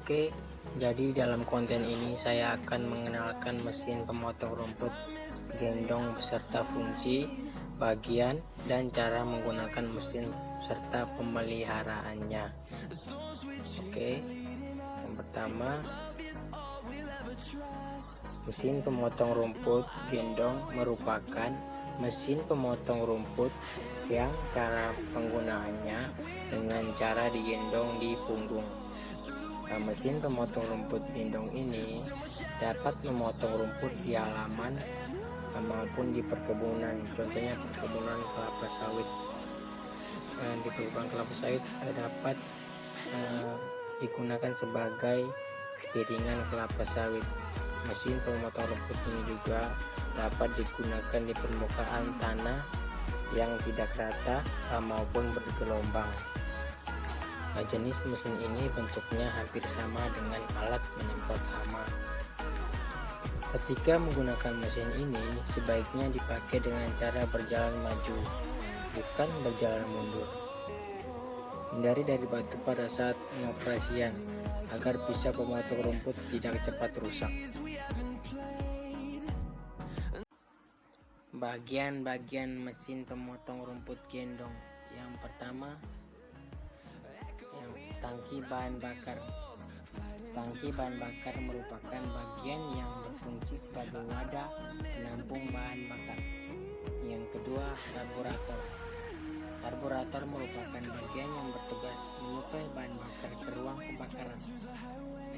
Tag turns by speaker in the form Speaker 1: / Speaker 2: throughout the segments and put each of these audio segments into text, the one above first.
Speaker 1: Oke, jadi dalam konten ini saya akan mengenalkan mesin pemotong rumput gendong beserta fungsi, bagian, dan cara menggunakan mesin serta pemeliharaannya. Oke, yang pertama, mesin pemotong rumput gendong merupakan mesin pemotong rumput yang cara penggunaannya dengan cara digendong di punggung. Mesin pemotong rumput gendong ini dapat memotong rumput di halaman maupun di perkebunan, contohnya perkebunan kelapa sawit. Di perkebunan kelapa sawit dapat digunakan sebagai piringan kelapa sawit. Mesin pemotong rumput ini juga dapat digunakan di permukaan tanah yang tidak rata maupun bergelombang. Jenis mesin ini bentuknya hampir sama dengan alat menyemprot hama. Ketika menggunakan mesin ini, sebaiknya dipakai dengan cara berjalan maju, bukan berjalan mundur. Hindari dari batu pada saat pengoperasian, agar bisa pemotong rumput tidak cepat rusak. Bagian-bagian mesin pemotong rumput gendong. Yang pertama, tangki bahan bakar. Tangki bahan bakar merupakan bagian yang berfungsi sebagai wadah penampung bahan bakar. Yang kedua, karburator. Karburator merupakan bagian yang bertugas menyuplai bahan bakar ke ruang pembakaran.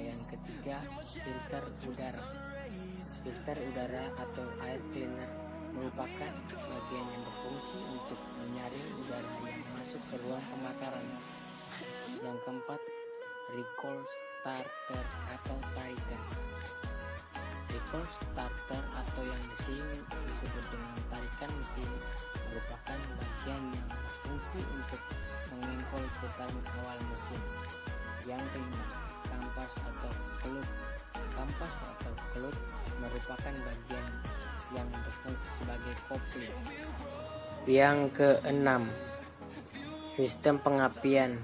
Speaker 1: Yang ketiga, filter udara. Filter udara atau air cleaner merupakan bagian yang berfungsi untuk menyaring udara yang masuk ke ruang pembakaran. Yang keempat, recall starter atau tarikan. Recall starter atau yang disebut dengan tarikan mesin merupakan bagian yang berfungsi untuk mengengkol putaran awal mesin. Yang kelima, kampas atau kelut. Kampas atau kelut merupakan bagian yang berfungsi sebagai kopling. Yang keenam, sistem pengapian.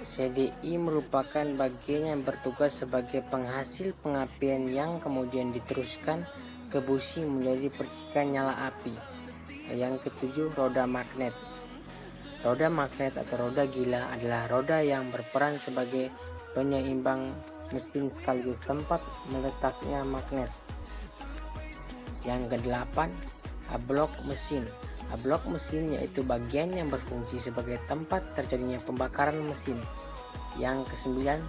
Speaker 1: CDI merupakan bagian yang bertugas sebagai penghasil pengapian yang kemudian diteruskan ke busi menjadi percikan nyala api. Yang ketujuh, roda magnet. Roda magnet atau roda gila adalah roda yang berperan sebagai penyeimbang mesin sekaligus tempat meletaknya magnet. Yang kedelapan, blok mesin. Blok mesin yaitu bagian yang berfungsi sebagai tempat terjadinya pembakaran mesin. Yang kesembilan,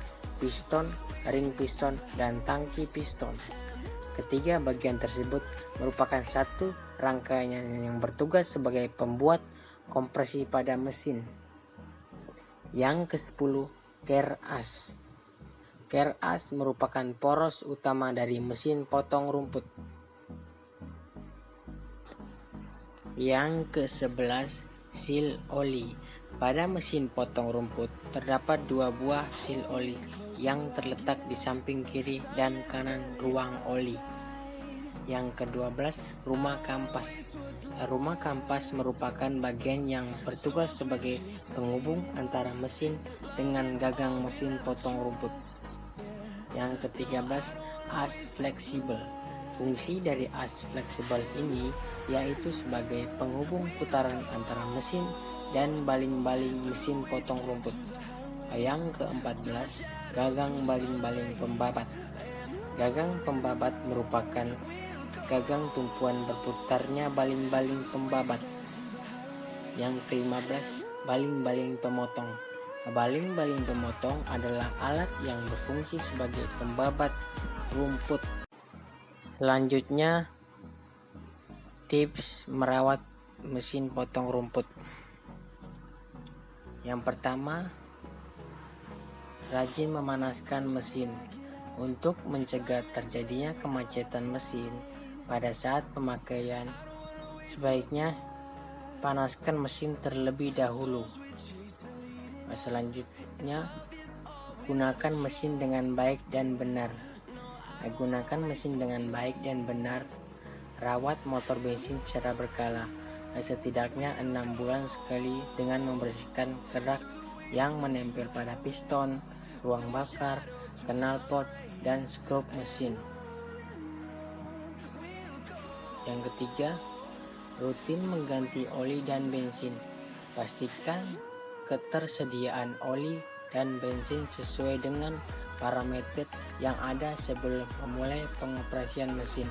Speaker 1: piston, ring piston, dan tangki piston. Ketiga bagian tersebut merupakan satu rangkaian yang bertugas sebagai pembuat kompresi pada mesin. Yang ke-10, ker as. Ker as merupakan poros utama dari mesin potong rumput. Yang ke-11, sil oli. Pada mesin potong rumput terdapat dua buah sil oli yang terletak di samping kiri dan kanan ruang oli. Yang ke-12, rumah kampas. Rumah kampas merupakan bagian yang bertugas sebagai penghubung antara mesin dengan gagang mesin potong rumput. Yang ke-13, as fleksibel. Fungsi dari as fleksibel ini yaitu sebagai penghubung putaran antara mesin dan baling-baling mesin potong rumput. Yang ke-14, gagang baling-baling pembabat. Gagang pembabat merupakan gagang tumpuan berputarnya baling-baling pembabat. Yang ke-15, baling-baling pemotong. Baling-baling pemotong adalah alat yang berfungsi sebagai pembabat rumput. Selanjutnya, tips merawat mesin potong rumput. Yang pertama, rajin memanaskan mesin. Untuk mencegah terjadinya kemacetan mesin pada saat pemakaian, sebaiknya panaskan mesin terlebih dahulu. Selanjutnya, gunakan mesin dengan baik dan benar. Gunakan mesin dengan baik dan benar. Rawat motor bensin secara berkala, setidaknya 6 bulan sekali, dengan membersihkan kerak yang menempel pada piston, ruang bakar, knalpot, dan skrup mesin. Yang ketiga, rutin mengganti oli dan bensin. Pastikan ketersediaan oli dan bensin sesuai dengan parameter yang ada sebelum memulai pengoperasian mesin.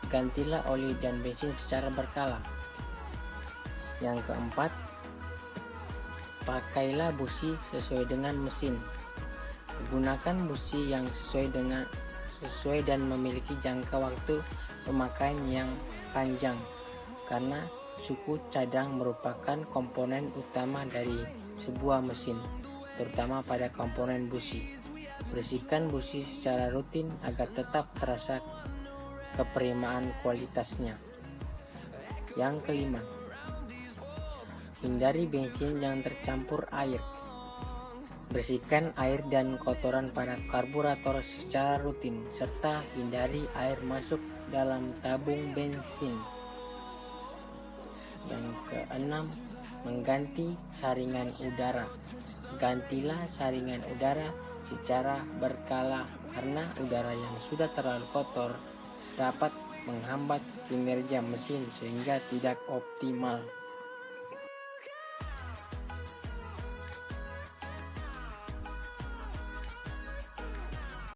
Speaker 1: Gantilah oli dan bensin secara berkala. Yang keempat, pakailah busi sesuai dengan mesin. Gunakan busi yang sesuai dan memiliki jangka waktu pemakaian yang panjang, karena suku cadang merupakan komponen utama dari sebuah mesin, terutama pada komponen busi. Bersihkan busi secara rutin agar tetap terasa keperimaan kualitasnya. Yang kelima, hindari bensin yang tercampur air. Bersihkan air dan kotoran pada karburator secara rutin, serta hindari air masuk dalam tabung bensin. Yang keenam, mengganti saringan udara. Gantilah saringan udara secara berkala, karena udara yang sudah terlalu kotor dapat menghambat kinerja mesin sehingga tidak optimal.